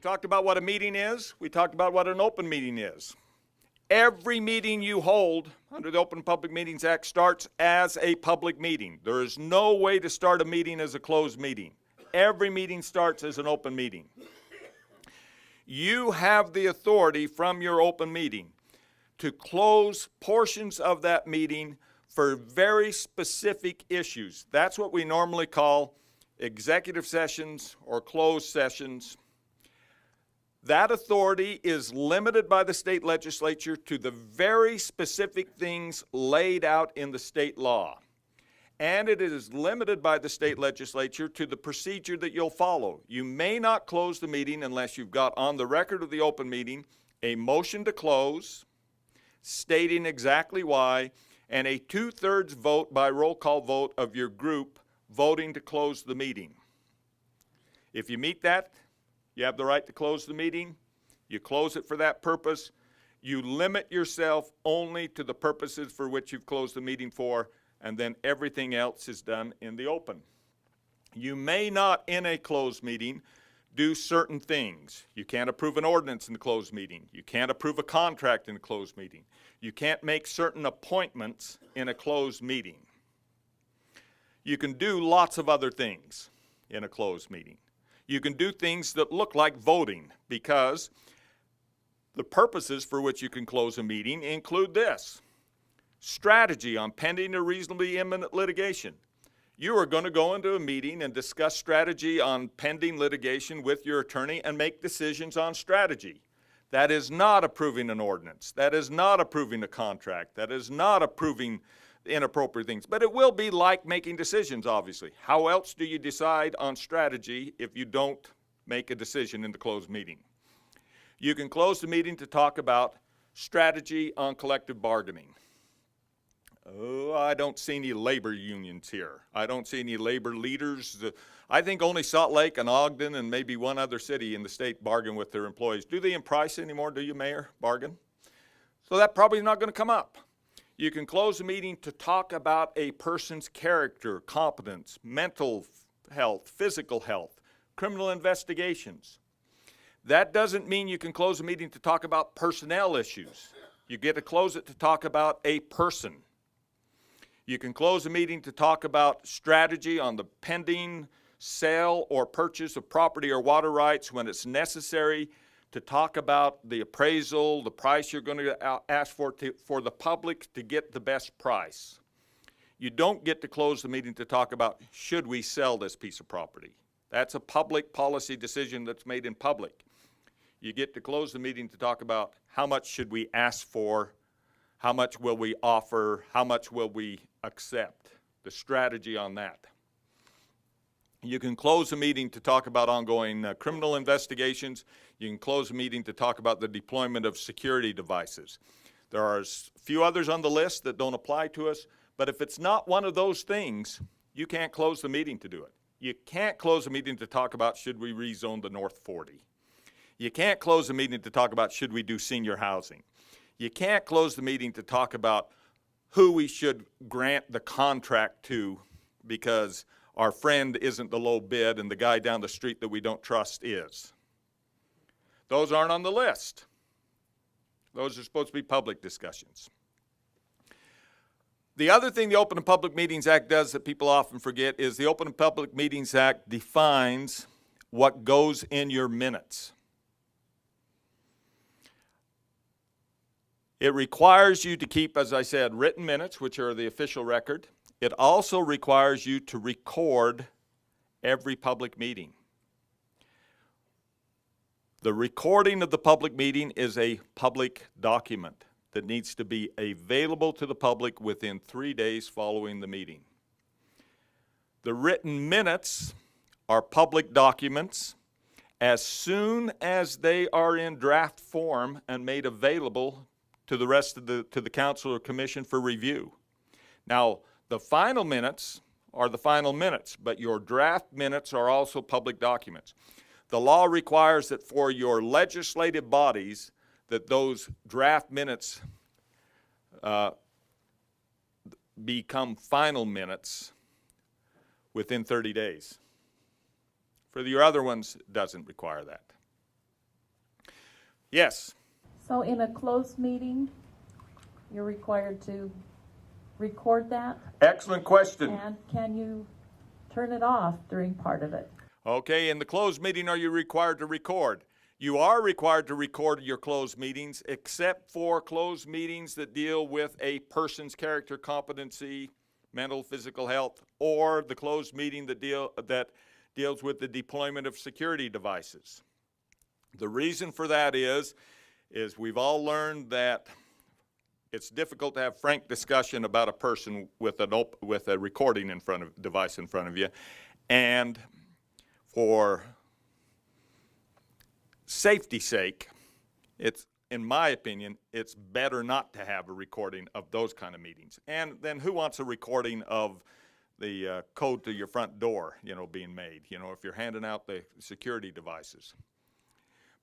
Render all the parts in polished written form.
talked about what a meeting is. We talked about what an open meeting is. Every meeting you hold under the Open Public Meetings Act starts as a public meeting. There is no way to start a meeting as a closed meeting. Every meeting starts as an open meeting. You have the authority from your open meeting to close portions of that meeting for very specific issues. That's what we normally call executive sessions or closed sessions. That authority is limited by the state legislature to the very specific things laid out in the state law. And it is limited by the state legislature to the procedure that you'll follow. You may not close the meeting unless you've got on the record of the open meeting a motion to close, stating exactly why, and a 2/3 vote by roll call vote of your group voting to close the meeting. If you meet that, you have the right to close the meeting. You close it for that purpose. You limit yourself only to the purposes for which you've closed the meeting for, and then everything else is done in the open. You may not, in a closed meeting, do certain things. You can't approve an ordinance in the closed meeting. You can't approve a contract in a closed meeting. You can't make certain appointments in a closed meeting. You can do lots of other things in a closed meeting. You can do things that look like voting, because the purposes for which you can close a meeting include this: strategy on pending or reasonably imminent litigation. You are going to go into a meeting and discuss strategy on pending litigation with your attorney and make decisions on strategy. That is not approving an ordinance. That is not approving a contract. That is not approving inappropriate things. But it will be like making decisions, obviously. How else do you decide on strategy if you don't make a decision in the closed meeting? You can close the meeting to talk about strategy on collective bargaining. Oh, I don't see any labor unions here. I don't see any labor leaders. I think only Salt Lake and Ogden and maybe one other city in the state bargain with their employees. Do they in Price anymore? Do you, Mayor? Bargain? So that probably is not going to come up. You can close the meeting to talk about a person's character, competence, mental health, physical health, criminal investigations. That doesn't mean you can close a meeting to talk about personnel issues. You get to close it to talk about a person. You can close a meeting to talk about strategy on the pending sale or purchase of property or water rights when it's necessary to talk about the appraisal, the price you're going to ask for the public to get the best price. You don't get to close the meeting to talk about, should we sell this piece of property? That's a public policy decision that's made in public. You get to close the meeting to talk about, how much should we ask for? How much will we offer? How much will we accept? The strategy on that. You can close a meeting to talk about ongoing criminal investigations. You can close a meeting to talk about the deployment of security devices. There are a few others on the list that don't apply to us, but if it's not one of those things, you can't close the meeting to do it. You can't close a meeting to talk about, should we rezone the North 40? You can't close a meeting to talk about, should we do senior housing? You can't close the meeting to talk about who we should grant the contract to because our friend isn't the low bid and the guy down the street that we don't trust is. Those aren't on the list. Those are supposed to be public discussions. The other thing the Open and Public Meetings Act does that people often forget is the Open and Public Meetings Act defines what goes in your minutes. It requires you to keep, as I said, written minutes, which are the official record. It also requires you to record every public meeting. The recording of the public meeting is a public document that needs to be available to the public within 3 days following the meeting. The written minutes are public documents as soon as they are in draft form and made available to the rest of the council or commission for review. Now, the final minutes are the final minutes, but your draft minutes are also public documents. The law requires that for your legislative bodies that those draft minutes become final minutes within 30 days. For your other ones, it doesn't require that. Yes. So in a closed meeting, you're required to record that? Excellent question. And can you turn it off during part of it? Okay, in the closed meeting, are you required to record? You are required to record your closed meetings, except for closed meetings that deal with a person's character competency, mental, physical health, or the closed meeting that deals with the deployment of security devices. The reason for that is we've all learned that it's difficult to have frank discussion about a person with a recording device in front of you, and for safety's sake, in my opinion, it's better not to have a recording of those kind of meetings. And then who wants a recording of the code to your front door, being made, if you're handing out the security devices.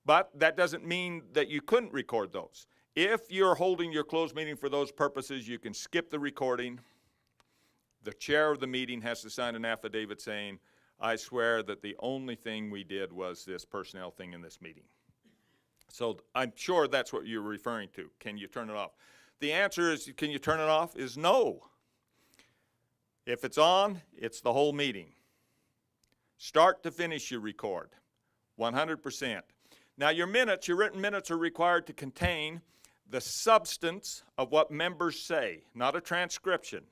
But that doesn't mean that you couldn't record those. If you're holding your closed meeting for those purposes, you can skip the recording. The chair of the meeting has to sign an affidavit saying, I swear that the only thing we did was this personnel thing in this meeting. So I'm sure that's what you're referring to. Can you turn it off? The answer is, can you turn it off, is no. If it's on, it's the whole meeting. Start to finish you record, 100%. Now your written minutes are required to contain the substance of what members say, not a transcription.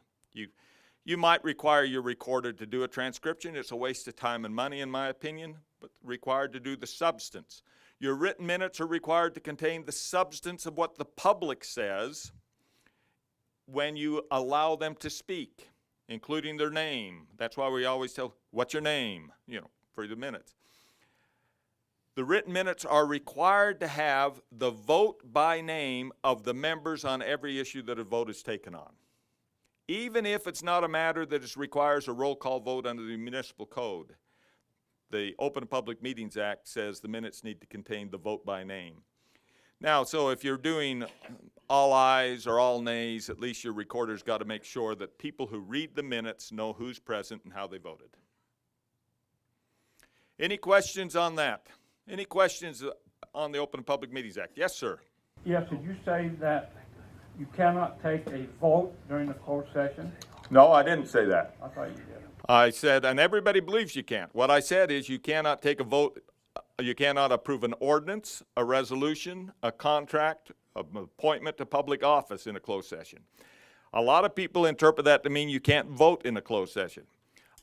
You might require your recorder to do a transcription. It's a waste of time and money, in my opinion, but required to do the substance. Your written minutes are required to contain the substance of what the public says when you allow them to speak, including their name. That's why we always tell, what's your name, for the minutes. The written minutes are required to have the vote by name of the members on every issue that a vote is taken on. Even if it's not a matter that requires a roll call vote under the municipal code. The Open Public Meetings Act says the minutes need to contain the vote by name. Now, so if you're doing all ayes or all nays, at least your recorder's got to make sure that people who read the minutes know who's present and how they voted. Any questions on that? Any questions on the Open Public Meetings Act? Yes, sir. Yes, did you say that you cannot take a vote during the closed session? No, I didn't say that. I thought you did. I said, and everybody believes you can't. What I said is you cannot take a vote, you cannot approve an ordinance, a resolution, a contract, an appointment to public office in a closed session. A lot of people interpret that to mean you can't vote in a closed session.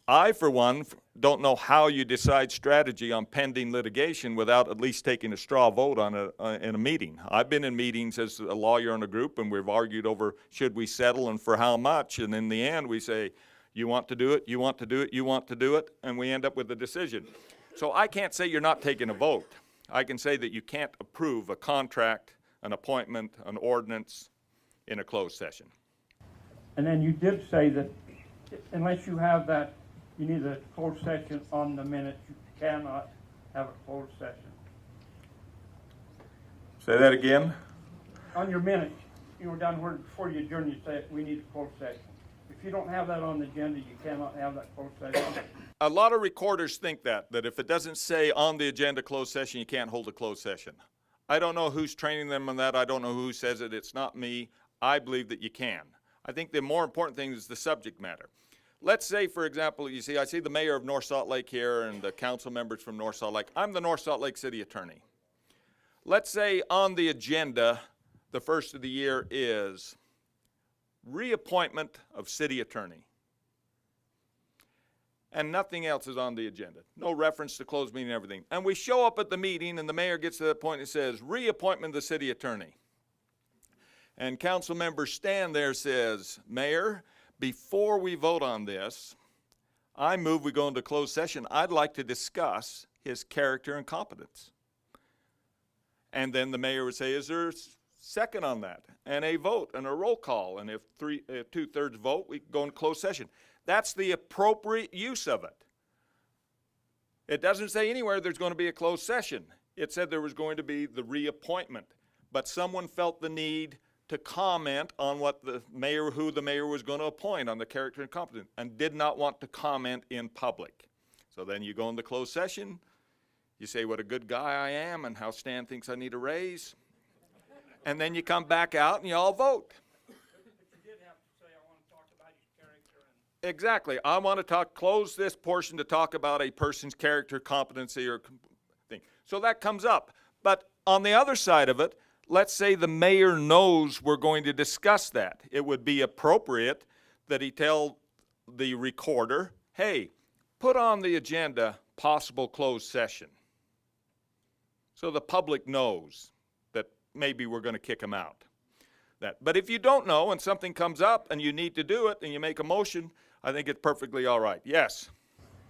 I, for one, don't know how you decide strategy on pending litigation without at least taking a straw vote on in a meeting. I've been in meetings as a lawyer in a group, and we've argued over should we settle and for how much, and in the end we say, you want to do it, you want to do it, you want to do it, and we end up with a decision. So I can't say you're not taking a vote. I can say that you can't approve a contract, an appointment, an ordinance in a closed session. And then you did say that unless you have that, you need a closed session on the minutes. You cannot have a closed session. Say that again. On your minutes, you were down where before you adjourn, you said we need a closed session. If you don't have that on the agenda, you cannot have that closed session. A lot of recorders think that if it doesn't say on the agenda closed session, you can't hold a closed session. I don't know who's training them on that. I don't know who says it. It's not me. I believe that you can. I think the more important thing is the subject matter. Let's say, for example, I see the mayor of North Salt Lake here and the council members from North Salt Lake. I'm the North Salt Lake City Attorney. Let's say on the agenda, the first of the year is reappointment of city attorney. And nothing else is on the agenda. No reference to closed meeting and everything. And we show up at the meeting and the mayor gets to that point and says, reappointment of the city attorney. And council member Stan there says, Mayor, before we vote on this, I move we go into closed session. I'd like to discuss his character and competence. And then the mayor would say, is there a second on that? And a vote and a roll call. And if 2/3 vote, we go into closed session. That's the appropriate use of it. It doesn't say anywhere there's going to be a closed session. It said there was going to be the reappointment. But someone felt the need to comment on who the mayor was going to appoint on the character and competence, and did not want to comment in public. So then you go into closed session, You say what a good guy I am and how Stan thinks I need a raise. And then you come back out and you all vote. But you did have to say, I want to talk about his character and. Exactly. I want to close this portion to talk about a person's character, competency, or thing. So that comes up. But on the other side of it, let's say the mayor knows we're going to discuss that. It would be appropriate that he tell the recorder, hey, put on the agenda possible closed session. So the public knows that maybe we're going to kick him out. But if you don't know and something comes up and you need to do it and you make a motion, I think it's perfectly all right. Yes?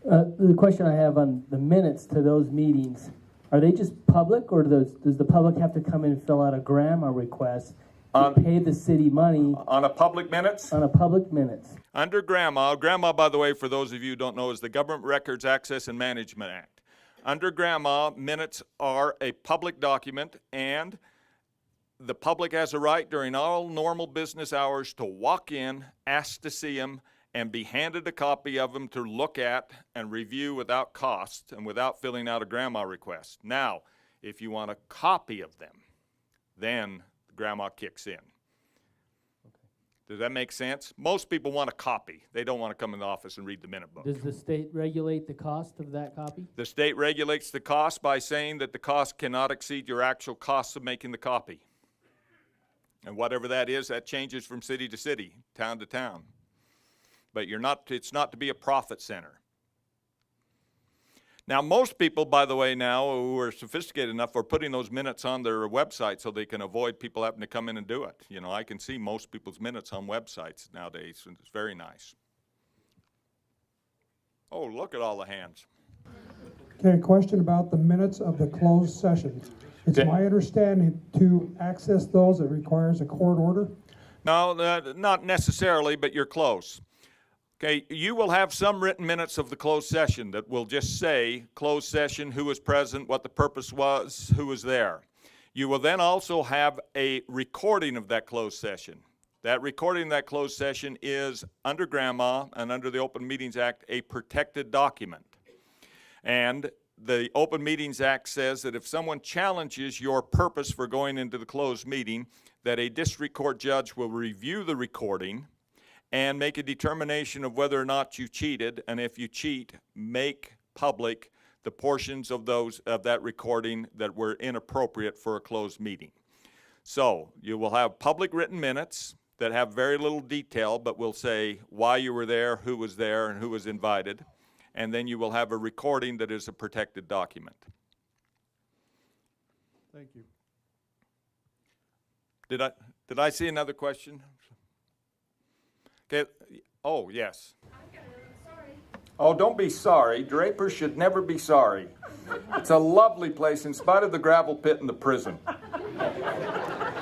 The question I have on the minutes to those meetings, are they just public, or does the public have to come in and fill out a grandma request to pay the city money On a public minutes? on a public minutes? Under GRAMA, by the way, for those of you who don't know, is the Government Records Access and Management Act. Under GRAMA, minutes are a public document, and the public has a right during all normal business hours to walk in, ask to see them, and be handed a copy of them to look at and review without cost and without filling out a GRAMA request. Now, if you want a copy of them, then GRAMA kicks in. Does that make sense? Most people want a copy. They don't want to come in the office and read the minute book. Does the state regulate the cost of that copy? The state regulates the cost by saying that the cost cannot exceed your actual costs of making the copy. And whatever that is, that changes from city to city, town to town. But it's not to be a profit center. Now, most people, by the way, now who are sophisticated enough are putting those minutes on their website so they can avoid people having to come in and do it. You know, I can see most people's minutes on websites nowadays, and it's very nice. Oh, look at all the hands. Okay, a question about the minutes of the closed session. It's my understanding to access those, it requires a court order? No, not necessarily, but you're close. Okay, you will have some written minutes of the closed session that will just say, closed session, who was present, what the purpose was, who was there. You will then also have a recording of that closed session. That recording of that closed session is, under GRAMA and under the Open Meetings Act, a protected document. And the Open Meetings Act says that if someone challenges your purpose for going into the closed meeting, that a district court judge will review the recording and make a determination of whether or not you cheated, and if you cheat, make public the portions of that recording that were inappropriate for a closed meeting. So you will have public written minutes that have very little detail, but will say why you were there, who was there, and who was invited, and then you will have a recording that is a protected document. Thank you. Did I see another question? Okay. Oh, yes. Oh, don't be sorry. Draper should never be sorry. It's a lovely place in spite of the gravel pit and the prison.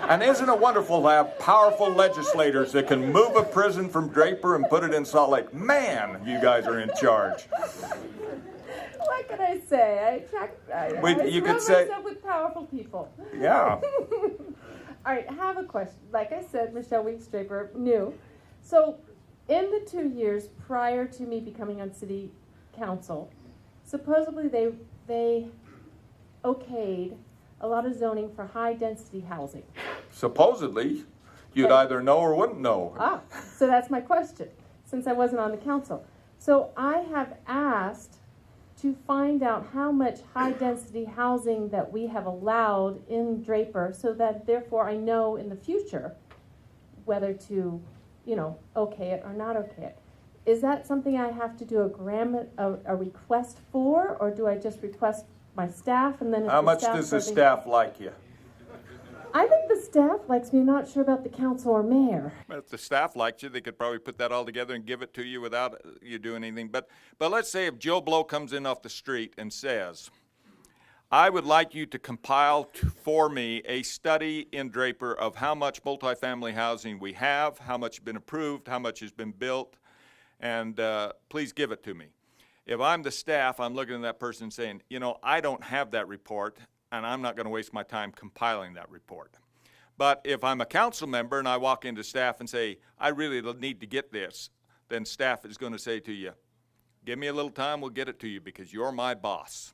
And isn't it wonderful to have powerful legislators that can move a prison from Draper and put it in Salt Lake? Man, you guys are in charge. What can I say? I You could surround say- myself with powerful people. Yeah. All right, I have a question. Like I said, Michelle Weeks Draper, new. So, in the 2 years prior to me becoming on city council, supposedly they okayed a lot of zoning for high-density housing. Supposedly, you'd Okay. either know or wouldn't know. So that's my question, since I wasn't on the council. So I have asked to find out how much high-density housing that we have allowed in Draper, so that therefore I know in the future whether to, okay it or not okay it. Is that something I have to do a request for, or do I just request my staff and then if How the much staff does the doesn't- staff like you? I think the staff likes me, not sure about the council or mayor. If the staff liked you, they could probably put that all together and give it to you without you doing anything. But let's say if Joe Blow comes in off the street and says, I would like you to compile for me a study in Draper of how much multifamily housing we have, how much has been approved, how much has been built, and please give it to me. If I'm the staff, I'm looking at that person saying, I don't have that report, and I'm not going to waste my time compiling that report. But if I'm a council member and I walk into staff and say, I really need to get this, then staff is going to say to you, give me a little time, we'll get it to you because you're my boss.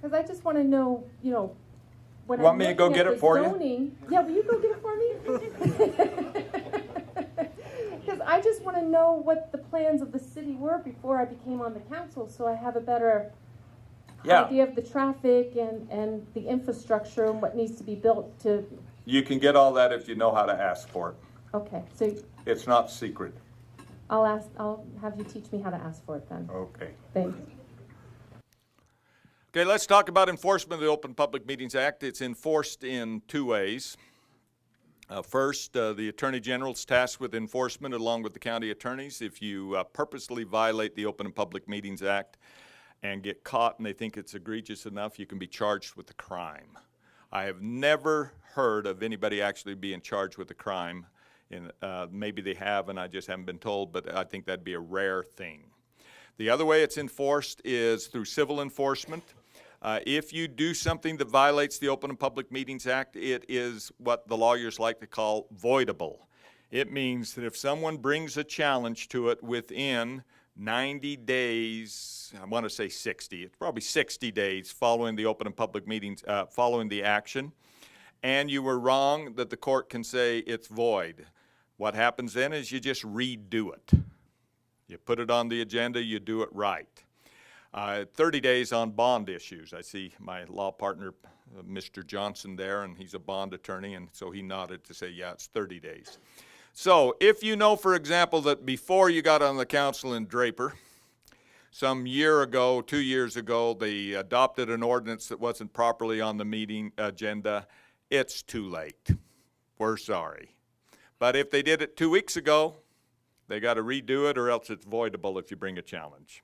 Because I just want to know, when Want I'm me to go looking get at it the for you? zoning, yeah, will you go get it for me? Because I just want to know what the plans of the city were before I became on the council, so I have a better Yeah. idea of the traffic and the infrastructure and what needs to be built to. You can get all that if you know how to ask for it. Okay, so It's not secret. I'll have you teach me how to ask for it then. Okay. Thanks. Okay, let's talk about enforcement of the Open Public Meetings Act. It's enforced in two ways. First, the Attorney General is tasked with enforcement along with the county attorneys. If you purposely violate the Open and Public Meetings Act and get caught and they think it's egregious enough, you can be charged with a crime. I have never heard of anybody actually being charged with a crime. Maybe they have and I just haven't been told, but I think that'd be a rare thing. The other way it's enforced is through civil enforcement. If you do something that violates the Open and Public Meetings Act, it is what the lawyers like to call voidable. It means that if someone brings a challenge to it within 90 days, I want to say 60, it's probably 60 days following the Open and Public Meetings, following the action, and you were wrong, that the court can say it's void. What happens then is you just redo it. You put it on the agenda, you do it right. 30 days on bond issues. I see my law partner, Mr. Johnson there, and he's a bond attorney, and so he nodded to say, yeah, it's 30 days. So if you know, for example, that before you got on the council in Draper, some year ago, 2 years ago, they adopted an ordinance that wasn't properly on the meeting agenda, it's too late. We're sorry. But if they did it 2 weeks ago, they got to redo it or else it's voidable if you bring a challenge.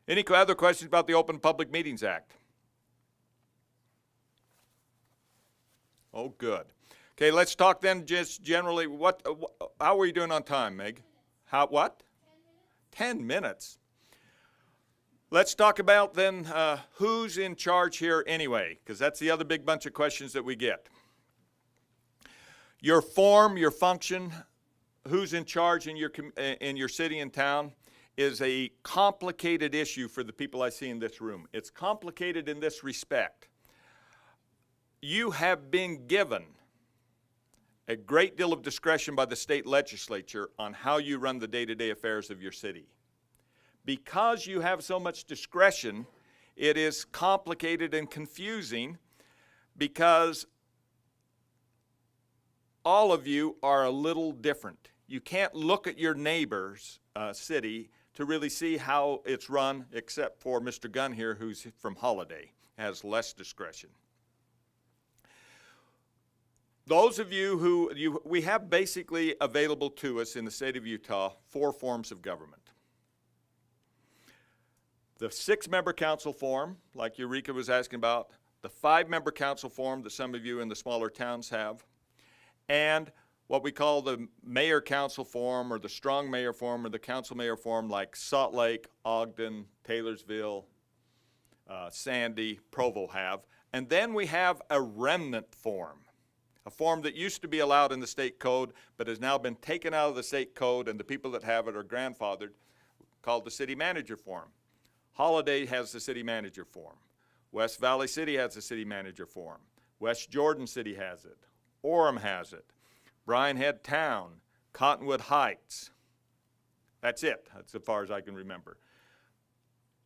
Any other questions about the Open Public Meetings Act? Oh, good. Okay, let's talk then just generally, how are you doing on time, Meg? What? 10 minutes. Let's talk about then who's in charge here anyway, because that's the other big bunch of questions that we get. Your form, your function, who's in charge in your city and town is a complicated issue for the people I see in this room. It's complicated in this respect. You have been given a great deal of discretion by the state legislature on how you run the day-to-day affairs of your city. Because you have so much discretion, it is complicated and confusing because all of you are a little different. You can't look at your neighbor's city to really see how it's run, except for Mr. Gunn here, who's from Holiday, has less discretion. Those of you who, we have basically available to us in the state of Utah 4 forms of government. The 6-member council form, like Eureka was asking about, the 5-member council form that some of you in the smaller towns have, and what we call the mayor council form or the strong mayor form or the council mayor form like Salt Lake, Ogden, Taylorsville, Sandy, Provo have. And then we have a remnant form, a form that used to be allowed in the state code but has now been taken out of the state code, and the people that have it are grandfathered, called the city manager form. Holiday has the city manager form. West Valley City has the city manager form. West Jordan City has it. Orem has it. Bryan Head Town, Cottonwood Heights. That's it. That's as far as I can remember.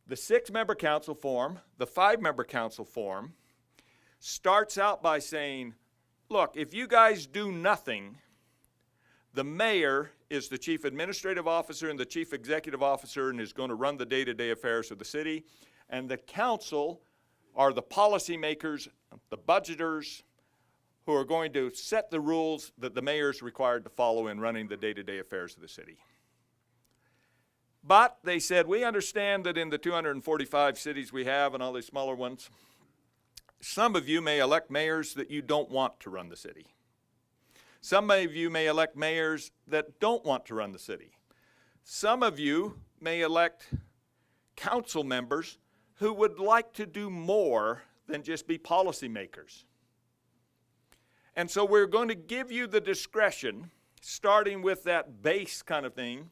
The 6-member council form, the 5-member council form, starts out by saying, look, if you guys do nothing, the mayor is the chief administrative officer and the chief executive officer and is going to run the day-to-day affairs of the city. And the council are the policymakers, the budgeters, who are going to set the rules that the mayor is required to follow in running the day-to-day affairs of the city. But they said, we understand that in the 245 cities we have and all these smaller ones, some of you may elect mayors that you don't want to run the city. Some of you may elect mayors that don't want to run the city. Some of you may elect council members who would like to do more than just be policymakers. And so we're going to give you the discretion, starting with that base kind of thing,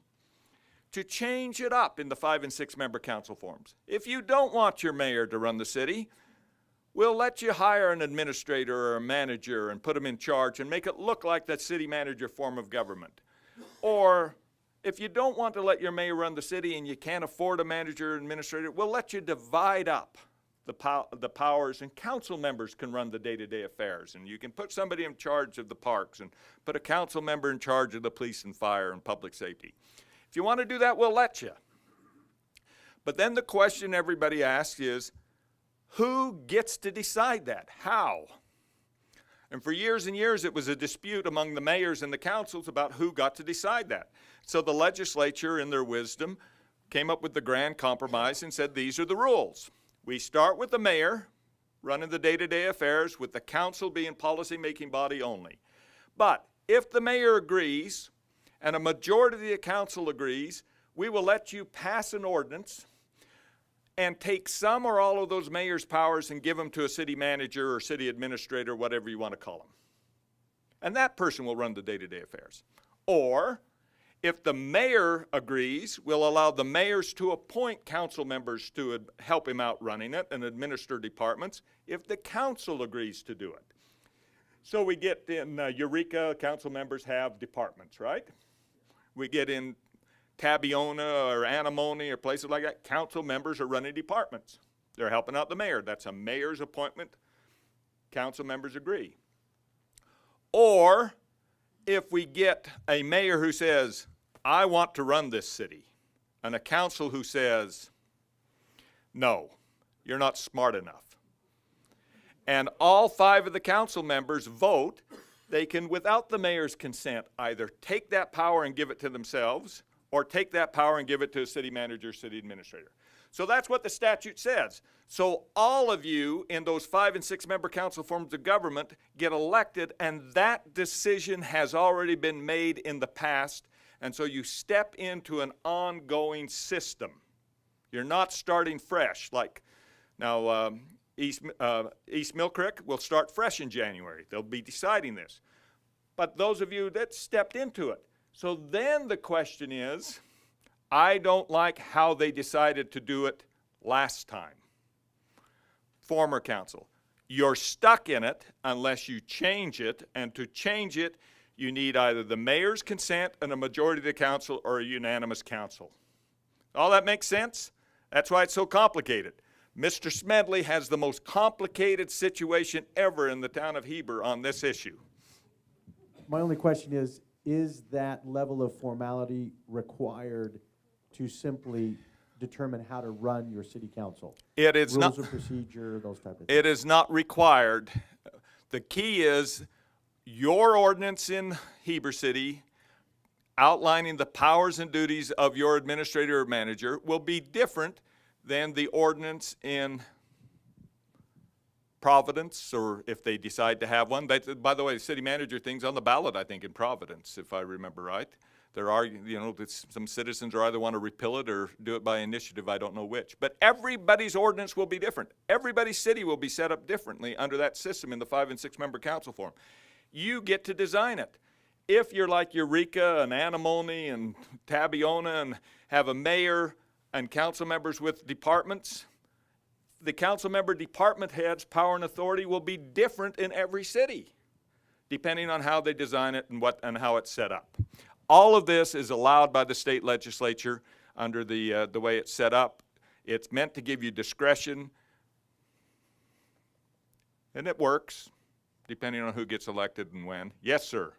to change it up in the 5 and 6 member council forms. If you don't want your mayor to run the city, we'll let you hire an administrator or a manager and put them in charge and make it look like that city manager form of government. Or if you don't want to let your mayor run the city and you can't afford a manager or administrator, we'll let you divide up the powers, and council members can run the day-to-day affairs. And you can put somebody in charge of the parks and put a council member in charge of the police and fire and public safety. If you want to do that, we'll let you. But then the question everybody asks is, who gets to decide that? How? And for years and years, it was a dispute among the mayors and the councils about who got to decide that. So the legislature, in their wisdom, came up with the grand compromise and said, these are the rules. We start with the mayor running the day-to-day affairs, with the council being policy-making body only. But if the mayor agrees and a majority of the council agrees, we will let you pass an ordinance and take some or all of those mayor's powers and give them to a city manager or city administrator, whatever you want to call them. And that person will run the day-to-day affairs. Or, if the mayor agrees, we'll allow the mayors to appoint council members to help him out running it and administer departments, if the council agrees to do it. So we get in Eureka, council members have departments, right? We get in Tabiona or Antimony or places like that, council members are running departments. They're helping out the mayor. That's a mayor's appointment. Council members agree. Or if we get a mayor who says, I want to run this city, and a council who says, no, you're not smart enough, and all 5 of the council members vote, they can, without the mayor's consent, either take that power and give it to themselves, or take that power and give it to a city manager, city administrator. So that's what the statute says. So all of you in those 5 and 6 member council forms of government get elected, and that decision has already been made in the past, and so you step into an ongoing system. You're not starting fresh. Like now, East Mill Creek will start fresh in January. They'll be deciding this. But those of you that stepped into it. So then the question is, I don't like how they decided to do it last time. Former council, you're stuck in it unless you change it, and to change it, you need either the mayor's consent and a majority of the council or a unanimous council. All that makes sense? That's why it's so complicated. Mr. Smedley has the most complicated situation ever in the town of Heber on this issue. My only question is that level of formality required to simply determine how to run your city council? It is not. Rules of procedure, those type of things. It is not required. The key is your ordinance in Heber City outlining the powers and duties of your administrator or manager will be different than the ordinance in Providence, or if they decide to have one. By the way, the city manager thing's on the ballot, I think, in Providence, if I remember right. There are, some citizens are either want to repeal it or do it by initiative, I don't know which. But everybody's ordinance will be different. Everybody's city will be set up differently under that system in the 5 and 6 member council form. You get to design it. If you're like Eureka and Antimony and Tabiona and have a mayor and council members with departments, the council member department heads' power and authority will be different in every city, depending on how they design it and how it's set up. All of this is allowed by the state legislature under the way it's set up. It's meant to give you discretion, and it works, depending on who gets elected and when. Yes, sir.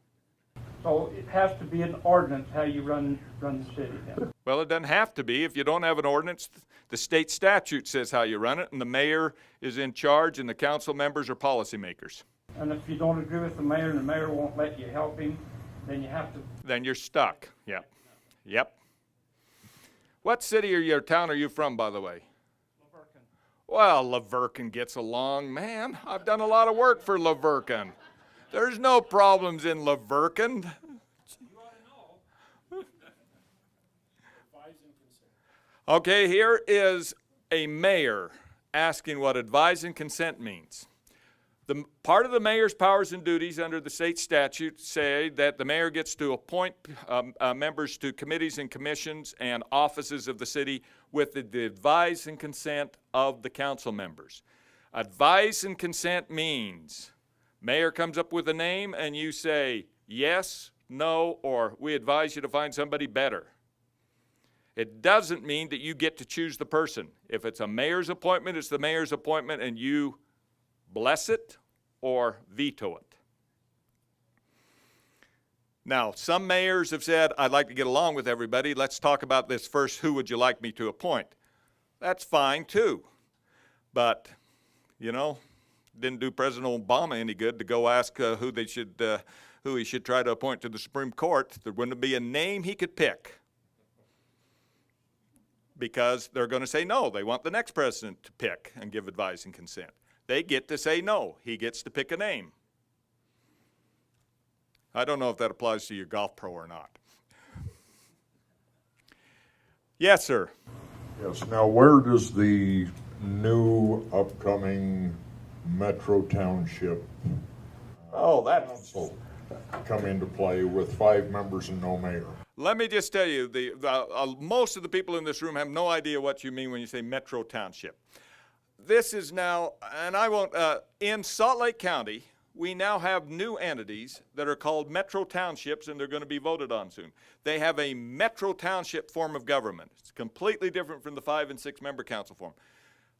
So it has to be an ordinance how you run the city then. Well, it doesn't have to be. If you don't have an ordinance, the state statute says how you run it, and the mayor is in charge, and the council members are policymakers. And if you don't agree with the mayor and the mayor won't let you help him, then you have to. Then you're stuck. Yep. Yep. What city or town are you from, by the way? Laverkin. Well, Laverkin gets along. Man, I've done a lot of work for Laverkin. There's no problems in Laverkin. You ought to know. Okay, here is a mayor asking what advise and consent means. The part of the mayor's powers and duties under the state statute say that the mayor gets to appoint members to committees and commissions and offices of the city with the advice and consent of the council members. Advice and consent means mayor comes up with a name and you say yes, no, or we advise you to find somebody better. It doesn't mean that you get to choose the person. If it's a mayor's appointment, it's the mayor's appointment and you bless it or veto it. Now, some mayors have said, I'd like to get along with everybody. Let's talk about this first. Who would you like me to appoint? That's fine too. But, you know, didn't do President Obama any good to go ask who he should try to appoint to the Supreme Court. There wouldn't be a name he could pick, because they're going to say no. They want the next president to pick and give advice and consent. They get to say no. He gets to pick a name. I don't know if that applies to your golf pro or not. Yes, sir. Yes, now where does the new upcoming Metro Township council come into play with 5 members and no mayor? Let me just tell you, most of the people in this room have no idea what you mean when you say Metro Township. This is now, and I won't, in Salt Lake County, we now have new entities that are called Metro Townships, and they're going to be voted on soon. They have a Metro Township form of government. It's completely different from the 5 and 6 member council form.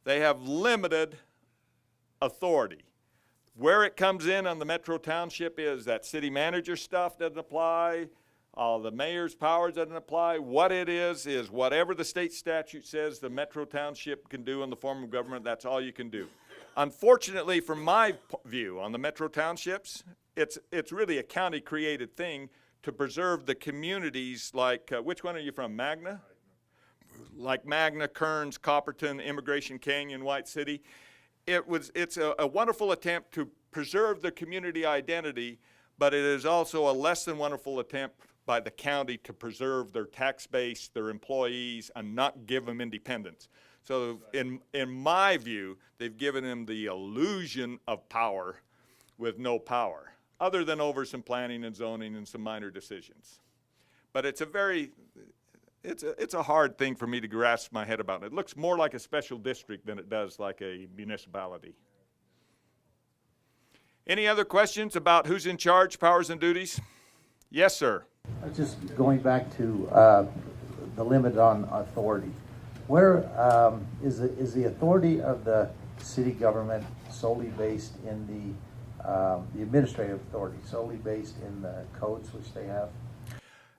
They have limited authority. Where it comes in on the Metro Township is that city manager stuff doesn't apply. The mayor's powers doesn't apply. What it is whatever the state statute says the Metro Township can do in the form of government, that's all you can do. Unfortunately, from my view on the Metro Townships, it's really a county-created thing to preserve the communities like, which one are you from, Magna? Like Magna, Kearns, Copperton, Immigration Canyon, White City. It's a wonderful attempt to preserve the community identity, but it is also a less than wonderful attempt by the county to preserve their tax base, their employees, and not give them independence. So in my view, they've given them the illusion of power with no power, other than over some planning and zoning and some minor decisions. But it's a hard thing for me to grasp my head about. It looks more like a special district than it does like a municipality. Any other questions about who's in charge, powers and duties? Yes, sir. Just going back to the limit on authority. Where is the authority of the city government solely based in the administrative authority, solely based in the codes which they have?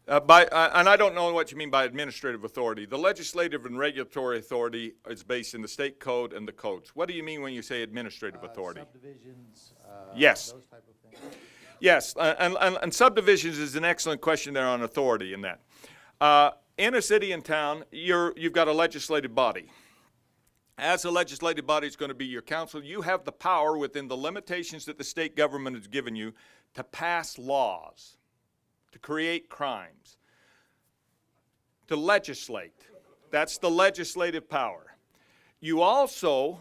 And I don't know what you mean by administrative authority. The legislative and regulatory authority is based in the state code and the codes. What do you mean when you say administrative authority? Subdivisions, yes. those type of things? Yes, and subdivisions is an excellent question there on authority in that. In a city and town, you've got a legislative body. As a legislative body, it's going to be your council. You have the power within the limitations that the state government has given you to pass laws, to create crimes, to legislate. That's the legislative power. You also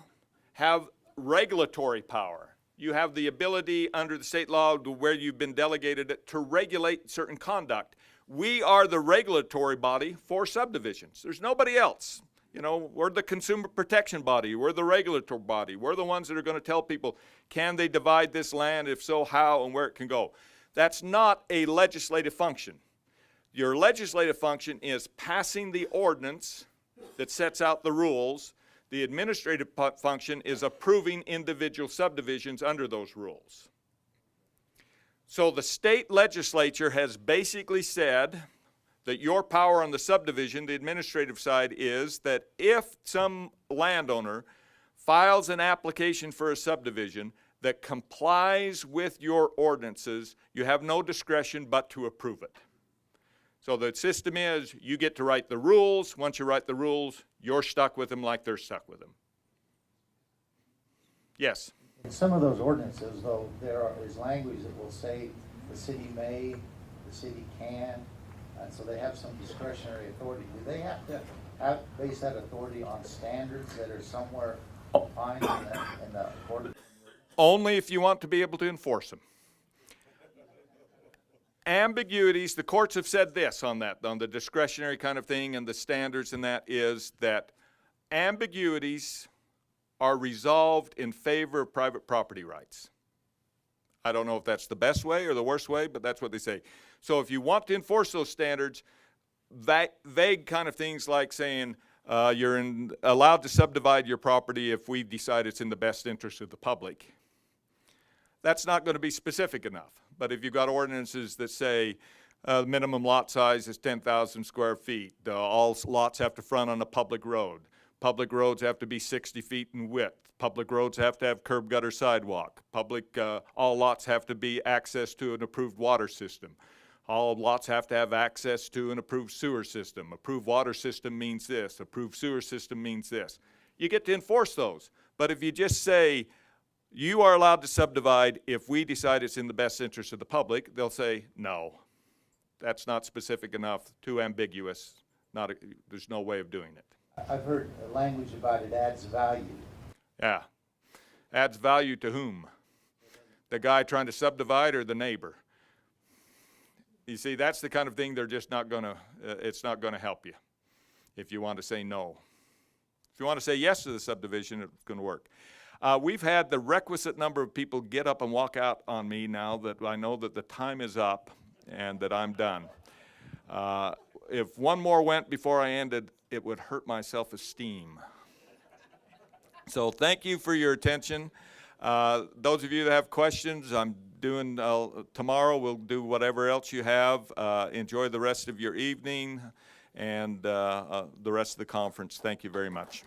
have regulatory power. You have the ability under the state law where you've been delegated it to regulate certain conduct. We are the regulatory body for subdivisions. There's nobody else. You know, we're the consumer protection body. We're the regulatory body. We're the ones that are going to tell people, can they divide this land? If so, how and where it can go. That's not a legislative function. Your legislative function is passing the ordinance that sets out the rules. The administrative function is approving individual subdivisions under those rules. So the state legislature has basically said that your power on the subdivision, the administrative side, is that if some landowner files an application for a subdivision that complies with your ordinances, you have no discretion but to approve it. So the system is you get to write the rules. Once you write the rules, you're stuck with them like they're stuck with them. Yes? In some of those ordinances, though, there is language that will say the city may, the city can, and so they have some discretionary authority. Do they have to base that authority on standards that are somewhere defined in the ordinance? Only if you want to be able to enforce them. Ambiguities, the courts have said this on that, on the discretionary kind of thing and the standards and that is that ambiguities are resolved in favor of private property rights. I don't know if that's the best way or the worst way, but that's what they say. So if you want to enforce those standards, vague kind of things like saying you're allowed to subdivide your property if we decide it's in the best interest of the public, that's not going to be specific enough. But if you've got ordinances that say minimum lot size is 10,000 square feet, all lots have to front on a public road, public roads have to be 60 feet in width, public roads have to have curb gutter sidewalk, all lots have to be access to an approved water system, all lots have to have access to an approved sewer system. Approved water system means this, approved sewer system means this. You get to enforce those. But if you just say, you are allowed to subdivide if we decide it's in the best interest of the public, they'll say, no, that's not specific enough, too ambiguous, there's no way of doing it. I've heard language about it adds value. Yeah. Adds value to whom? The guy trying to subdivide or the neighbor? You see, that's the kind of thing they're just not gonna, it's not gonna help you if you want to say no. If you want to say yes to the subdivision, it's gonna work. We've had the requisite number of people get up and walk out on me now that I know that the time is up and that I'm done. If one more went before I ended, it would hurt my self-esteem. So thank you for your attention. Those of you that have questions, I'm doing, tomorrow we'll do whatever else you have. Enjoy the rest of your evening and the rest of the conference. Thank you very much.